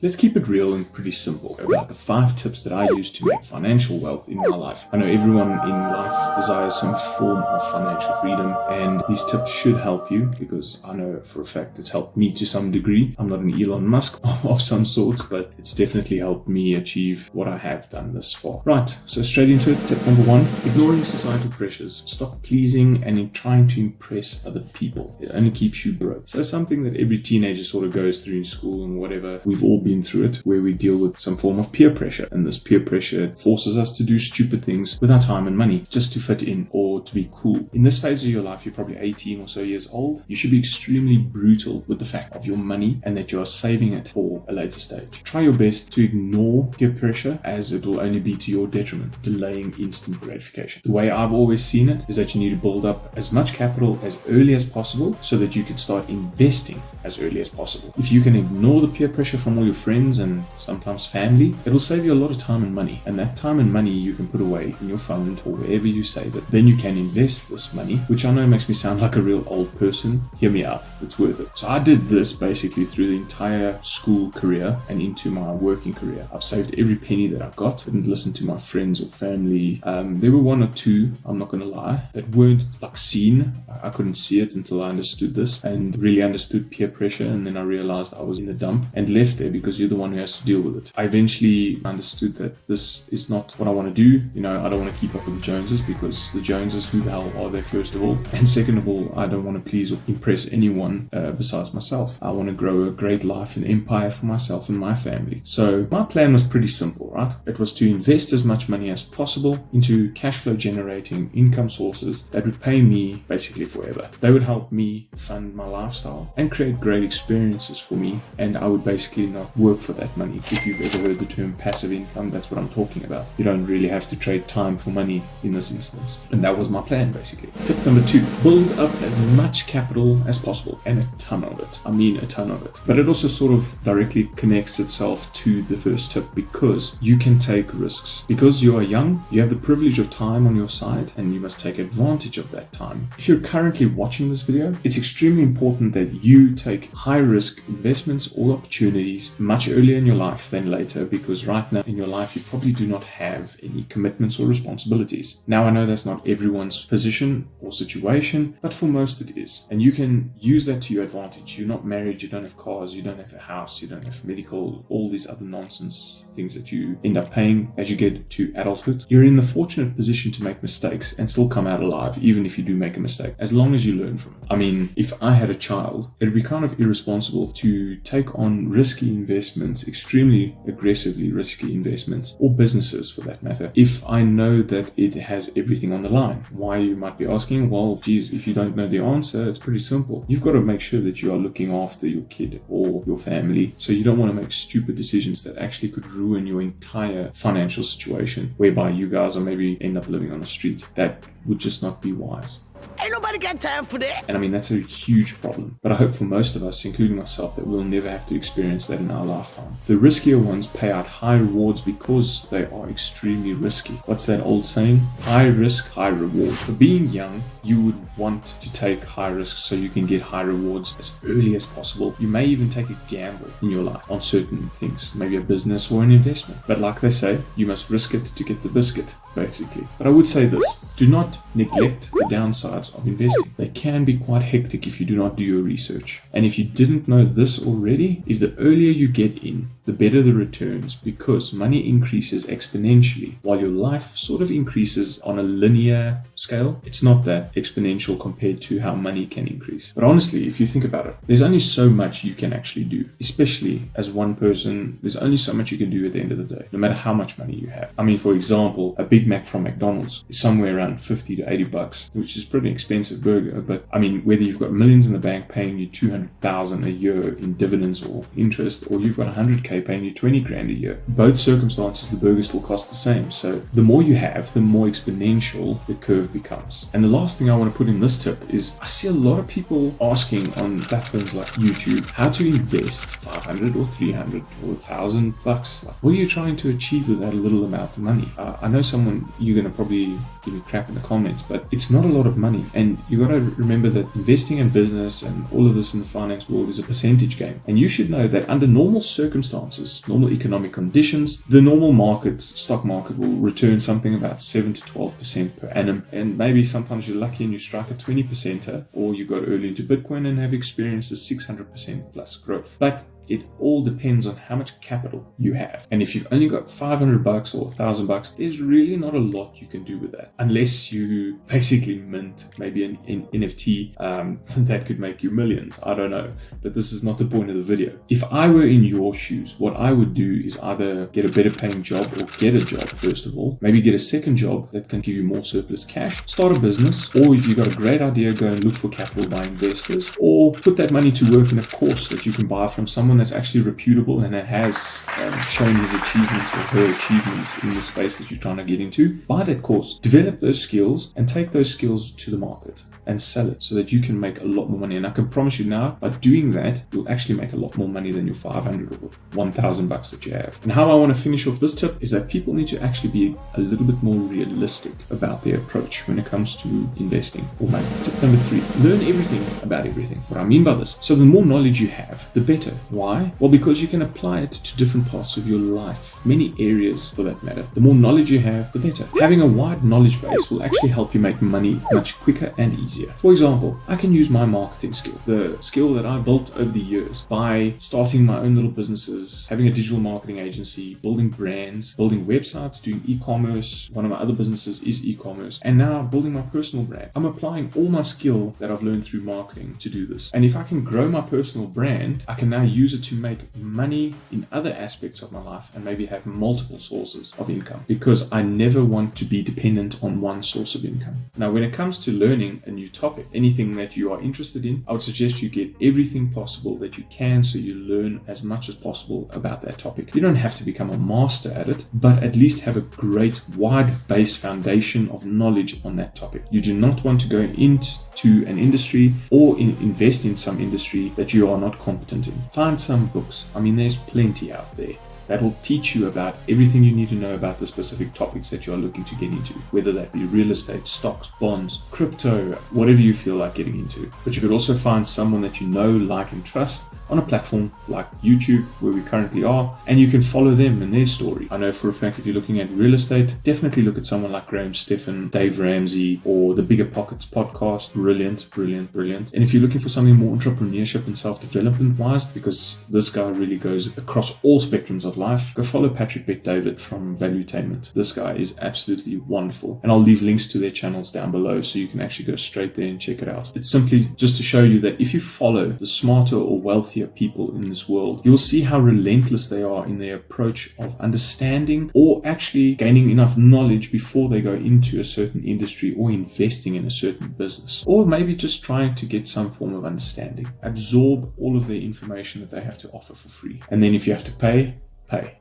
Let's keep it real and pretty simple about the 5 tips that I use to make financial wealth in my life. I know everyone in life desires some form of financial freedom, and these tips should help you because I know for a fact it's helped me to some degree. I'm not an Elon Musk of some sorts, but it's definitely helped me achieve what I have done thus far. Right, so straight into it. Tip number 1, ignoring societal pressures. Stop pleasing and in trying to impress other people. It only keeps you broke. So something that every teenager sort of goes through in school and whatever. We've all been through it, where we deal with some form of peer pressure, and this peer pressure forces us to do stupid things with our time and money just to fit in or to be cool. In this phase of your life, you're probably 18 or so years old. You should be extremely brutal with the fact of your money and that you are saving it for a later stage. Try your best to ignore peer pressure, as it will only be to your detriment, delaying instant gratification. The way I've always seen it is that you need to build up as much capital as early as possible so that you can start investing as early as possible. If you can ignore the peer pressure from all your friends and sometimes family, it'll save you a lot of time and money, and that time and money you can put away in your fund or wherever you save it. Then you can invest this money, which I know makes me sound like a real old person. Hear me out, it's worth it. So I did this basically through the entire school career and into my working career. I've saved every penny that I've got. Didn't listen to my friends or family. There were 1 or 2, I'm not gonna lie, that weren't like seen. I couldn't see it until I understood this and really understood peer pressure, and then I realized I was in the dump and left there because you're the one who has to deal with it. I eventually understood that this is not what I want to do. I don't want to keep up with the Joneses, because the Joneses, who the hell are they, first of all? And second of all, I don't want to please or impress anyone besides myself. I want to grow a great life and empire for myself and my family. So my plan was pretty simple, right? It was to invest as much money as possible into cash flow generating income sources that would pay me basically forever. They would help me fund my lifestyle and create great experiences for me, and I would basically not work for that money. If you've ever heard the term passive income, that's what I'm talking about. You don't really have to trade time for money in this instance. And that was my plan, basically. Tip number 2, build up as much capital as possible, and a ton of it. I mean a ton of it. But it also sort of directly connects itself to the first tip, because you can take risks. Because you are young, you have the privilege of time on your side, and you must take advantage of that time. If you're currently watching this video, it's extremely important that you take high risk investments or opportunities much earlier in your life than later, because right now in your life you probably do not have any commitments or responsibilities. Now I know that's not everyone's position or situation, but for most it is, and you can use that to your advantage. You're not married, you don't have cars, you don't have a house, you don't have medical, all these other nonsense things that you end up paying as you get to adulthood. You're in the fortunate position to make mistakes and still come out alive, even if you do make a mistake, as long as you learn from it. I mean, if I had a child, it'd be kind of irresponsible to take on risky investments, extremely aggressively risky investments, or businesses for that matter, if I know that it has everything on the line. Why, you might be asking? Well, geez, if you don't know the answer, it's pretty simple. You've got to make sure that you are looking after your kid or your family, so you don't want to make stupid decisions that actually could ruin your entire financial situation, whereby you guys are maybe end up living on the street. That would just not be wise. Ain't nobody got time for that. And I mean, that's a huge problem. But I hope for most of us, including myself, that we'll never have to experience that in our lifetime. The riskier ones pay out high rewards because they are extremely risky. What's that old saying? High risk, high reward. For being young, you would want to take high risks so you can get high rewards as early as possible. You may even take a gamble in your life on certain things, maybe a business or an investment. But like they say, you must risk it to get the biscuit, basically. But I would say this, do not neglect the downsides of investing. They can be quite hectic if you do not do your research. And if you didn't know this already, if the earlier you get in, the better the returns, because money increases exponentially while your life sort of increases on a linear scale. It's not that exponential compared to how money can increase. But honestly, if you think about it, there's only so much you can actually do, especially as one person. There's only so much you can do at the end of the day, no matter how much money you have. I mean, for example, a Big Mac from McDonald's is somewhere around 50 to 80 bucks, which is pretty expensive burger. But I mean, whether you've got millions in the bank paying you 200,000 a year in dividends or interest, or you've got 100k paying you 20 grand a year, both circumstances the burger still costs the same. So the more you have, the more exponential the curve becomes. And the last thing I want to put in this tip is, I see a lot of people asking on platforms like YouTube how to invest 500 or 300 or 1,000 bucks. Like, what are you trying to achieve with that little amount of money? I know you're going to probably give me crap in the comments, but it's not a lot of money. And you got to remember that investing in business and all of this in the finance world is a percentage game. And you should know that under normal circumstances, circumstances, normal economic conditions, the normal market, stock market, will return something about 7 to 12% per annum. And maybe sometimes you're lucky and you strike a 20%er, or you got early into Bitcoin and have experienced a 600% plus growth. But it all depends on how much capital you have. And if you've only got $500 or $1,000, there's really not a lot you can do with that, unless you basically mint maybe an NFT that could make you millions. I don't know, but this is not the point of the video. If I were in your shoes, what I would do is either get a better paying job or get a job, first of all, maybe get a second job that can give you more surplus cash, start a business, or if you've got a great idea, go and look for capital by investors, or put that money to work in a course that you can buy from someone that's actually reputable and that has shown his achievements or her achievements in the space that you're trying to get into. Buy that course, develop those skills, and take those skills to the market and sell it so that you can make a lot more money. And I can promise you now, by doing that, you'll actually make a lot more money than your $500 or $1,000 that you have. And how I want to finish off this tip is that people need to actually be a little bit more realistic about their approach when it comes to investing or money. Tip number 3, learn everything about everything. What I mean by this, so the more knowledge you have, the better. Why? Well, because you can apply it to different parts of your life, many areas for that matter. The more knowledge you have, the better. Having a wide knowledge base will actually help you make money much quicker and easier. For example, I can use my marketing skill, the skill that I built over the years by starting my own little businesses, having a digital marketing agency, building brands, building websites, doing e-commerce. One of my other businesses is e-commerce, and now building my personal brand. I'm applying all my skill that I've learned through marketing to do this. And if I can grow my personal brand, I can now use it to make money in other aspects of my life and maybe have multiple sources of income, because I never want to be dependent on one source of income. Now, when it comes to learning a new topic, anything that you are interested in, I would suggest you get everything possible that you can so you learn as much as possible about that topic. You don't have to become a master at it, but at least have a great wide base foundation of knowledge on that topic. You do not want to go into an industry or invest in some industry that you are not competent in. Find some books. I mean, there's plenty out there that will teach you about everything you need to know about the specific topics that you are looking to get into, whether that be real estate, stocks, bonds, crypto, whatever you feel like getting into. But you could also find someone that you know, like, and trust on a platform like YouTube, where we currently are, and you can follow them and their story. I know for a fact, if you're looking at real estate, definitely look at someone like Graham Stephan, Dave Ramsey, or the Bigger Pockets podcast. Brilliant. And if you're looking for something more entrepreneurship and self-development wise, because this guy really goes across all spectrums of life, go follow Patrick Bet-David from Valuetainment. This guy is absolutely wonderful, and I'll leave links to their channels down below so you can actually go straight there and check it out. It's simply just to show you that if you follow the smarter or wealthier people in this world, you'll see how relentless they are in their approach of understanding or actually gaining enough knowledge before they go into a certain industry or investing in a certain business, or maybe just trying to get some form of understanding. Absorb all of the information that they have to offer for free, and then if you have to pay.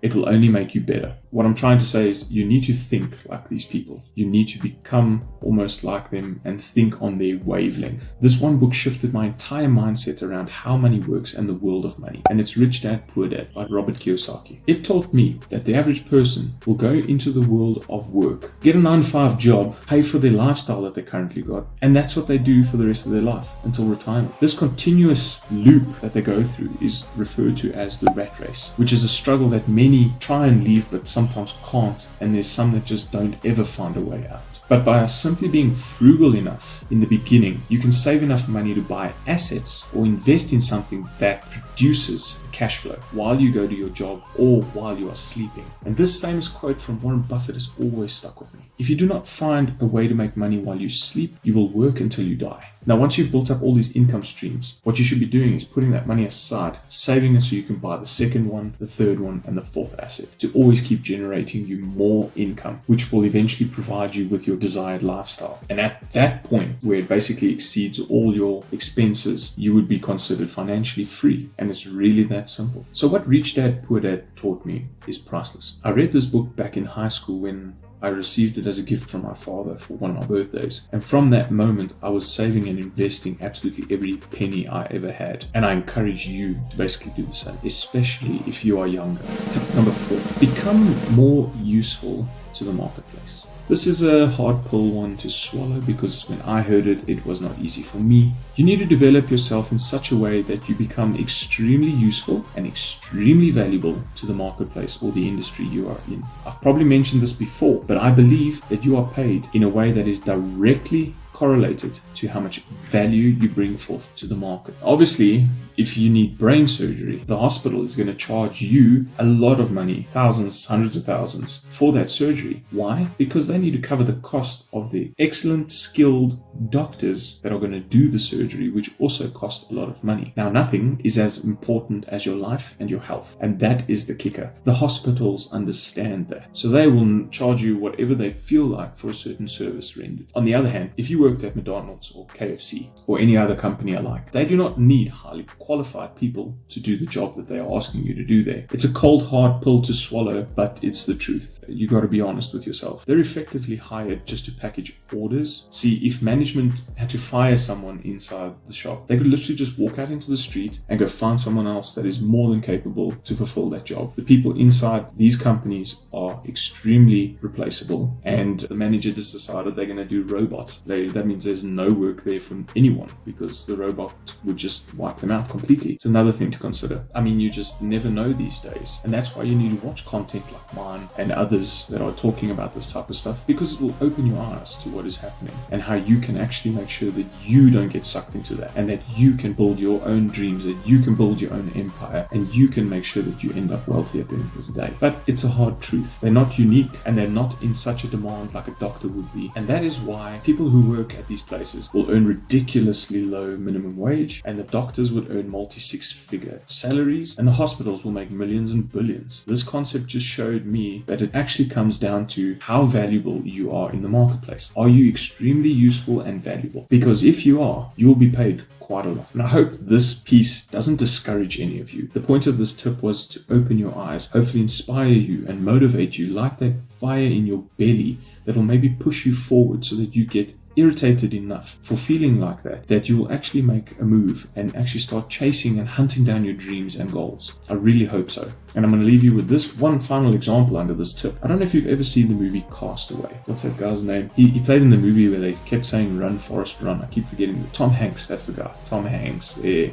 It will only make you better. What I'm trying to say is you need to think like these people. You need to become almost like them and think on their wavelength. This one book shifted my entire mindset around how money works and the world of money. And it's Rich Dad, Poor Dad by Robert Kiyosaki. It taught me that the average person will go into the world of work, get a 9-to-5 job, pay for their lifestyle that they currently got, and that's what they do for the rest of their life until retirement. This continuous loop that they go through is referred to as the rat race, which is a struggle that many try and leave but sometimes can't, and there's some that just don't ever find a way out. But by simply being frugal enough in the beginning, you can save enough money to buy assets or invest in something that produces cash flow while you go to your job or while you are sleeping. And this famous quote from Warren Buffett has always stuck with me. If you do not find a way to make money while you sleep, you will work until you die. Now, once you've built up all these income streams, what you should be doing is putting that money aside, saving it so you can buy the second one, the third one, and the fourth asset to always keep generating you more income, which will eventually provide you with your desired lifestyle. And at that point, where it basically exceeds all your expenses, you would be considered financially free. And it's really that simple. So what Rich Dad, Poor Dad taught me is priceless. I read this book back in high school when I received it as a gift from my father for one of my birthdays. And from that moment, I was saving and investing absolutely every penny I ever had. And I encourage you to basically do the same, especially if you are younger. Tip number 4, become more useful to the marketplace. This is a hard pill one to swallow because when I heard it, it was not easy for me. You need to develop yourself in such a way that you become extremely useful and extremely valuable to the marketplace or the industry you are in. I've probably mentioned this before, but I believe that you are paid in a way that is directly correlated to how much value you bring forth to the market. Obviously, if you need brain surgery, the hospital is going to charge you a lot of money, thousands, hundreds of thousands, for that surgery. Why? Because they need to cover the cost of the excellent, skilled doctors that are going to do the surgery, which also cost a lot of money. Now, nothing is as important as your life and your health, and that is the kicker. The hospitals understand that, so they will charge you whatever they feel like for a certain service rendered. On the other hand, if you worked at McDonald's or KFC or any other company alike, they do not need highly qualified people to do the job that they are asking you to do there. It's a cold, hard pill to swallow, but it's the truth. You got to be honest with yourself. They're effectively hired just to package orders. See, if management had to fire someone inside the shop, they could literally just walk out into the street and go find someone else that is more than capable to fulfill that job. The people inside these companies are extremely replaceable, and the manager just decided they're going to do robots. That means there's no work there from anyone because the robot would just wipe them out completely. It's another thing to consider. I mean, you just never know these days, and that's why you need to watch content like mine and others that are talking about this type of stuff, because it will open your eyes to what is happening and how you can actually make sure that you don't get sucked into that, and that you can build your own dreams, that you can build your own empire, and you can make sure that you end up wealthy at the end of the day. But it's a hard truth. They're not unique, and they're not in such a demand like a doctor would be, and that is why people who work at these places will earn ridiculously low minimum wage, and the doctors would earn multi-six-figure salaries, and the hospitals will make millions and billions. This concept just showed me that it actually comes down to how valuable you are in the marketplace. Are you extremely useful and valuable? Because if you are, you will be paid quite a lot. And I hope this piece doesn't discourage any of you. The point of this tip was to open your eyes, hopefully inspire you and motivate you, like that fire in your belly that will maybe push you forward so that you get irritated enough for feeling like that you will actually make a move and actually start chasing and hunting down your dreams and goals. I really hope so. And I'm going to leave you with this one final example under this tip. I don't know if you've ever seen the movie Castaway. What's that guy's name? He played in the movie where they kept saying run, Forrest, run. I keep forgetting. Tom Hanks, that's the guy. Tom Hanks, yeah.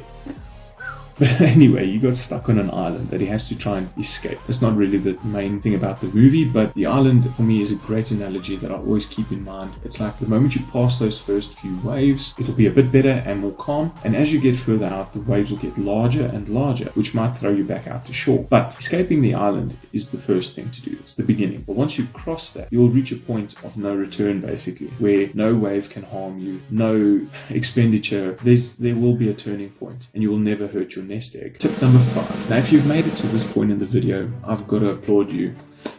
But anyway, he got stuck on an island that he has to try and escape. That's not really the main thing about the movie, but the island for me is a great analogy that I always keep in mind. It's like the moment you pass those first few waves, it'll be a bit better and more calm. And as you get further out, the waves will get larger and larger, which might throw you back out to shore. But escaping the island is the first thing to do. It's the beginning. But once you cross that, you'll reach a point of no return, basically, where no wave can harm you, no expenditure. There will be a turning point, and you will never hurt your nest egg. Tip number 5. Now, if you've made it to this point in the video, I've got to applaud you.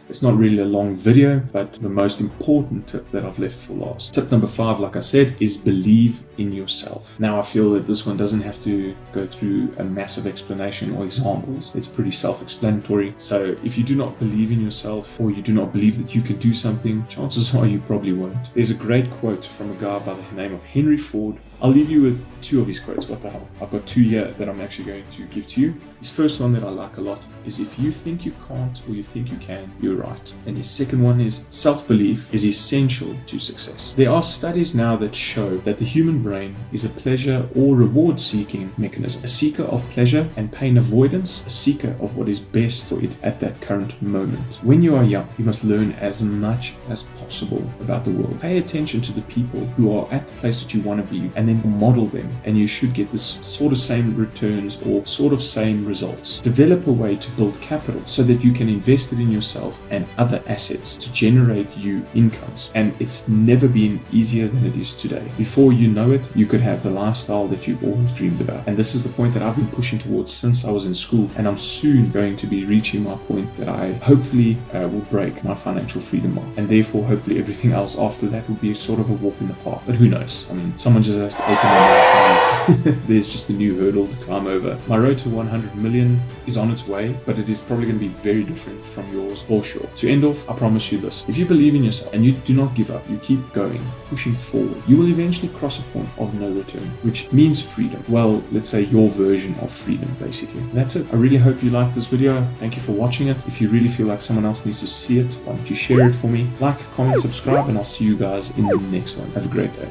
It's not really a long video, but the most important tip that I've left for last. Tip number 5, like I said, is believe in yourself. Now, I feel that this one doesn't have to go through a massive explanation or examples. It's pretty self-explanatory. So if you do not believe in yourself, or you do not believe that you can do something, chances are you probably won't. There's a great quote from a guy by the name of Henry Ford. I'll leave you with 2 of his quotes. What the hell? I've got 2 here that I'm actually going to give to you. His first one that I like a lot is, if you think you can't or you think you can, you're right. And his second one is, self-belief is essential to success. There are studies now that show that the human brain is a pleasure or reward-seeking mechanism. A seeker of pleasure and pain avoidance, a seeker of what is best for it at that current moment. When you are young, you must learn as much as possible about the world. Pay attention to the people who are at the place that you want to be, and then model them, and you should get this sort of same returns or sort of same results. Develop a way to build capital so that you can invest it in yourself and other assets to generate you incomes. And it's never been easier than it is today. Before you know it, you could have the lifestyle that you've always dreamed about. And this is the point that I've been pushing towards since I was in school, and I'm soon going to be reaching my point that I hopefully will break my financial freedom mark, and therefore hopefully everything else after that will be sort of a walk in the park. But who knows? I mean, someone just has to open their mouth there's just a new hurdle to climb over. My road to 100 million is on its way, but it is probably going to be very different from yours for sure. To end off, I promise you this. If you believe in yourself and you do not give up, you keep going, pushing forward, you will eventually cross a point of no return, which means freedom. Well, let's say your version of freedom, basically. And that's it. I really hope you liked this video. Thank you for watching it. If you really feel like someone else needs to see it, why don't you share it for me? Like, comment, subscribe, and I'll see you guys in the next one. Have a great day.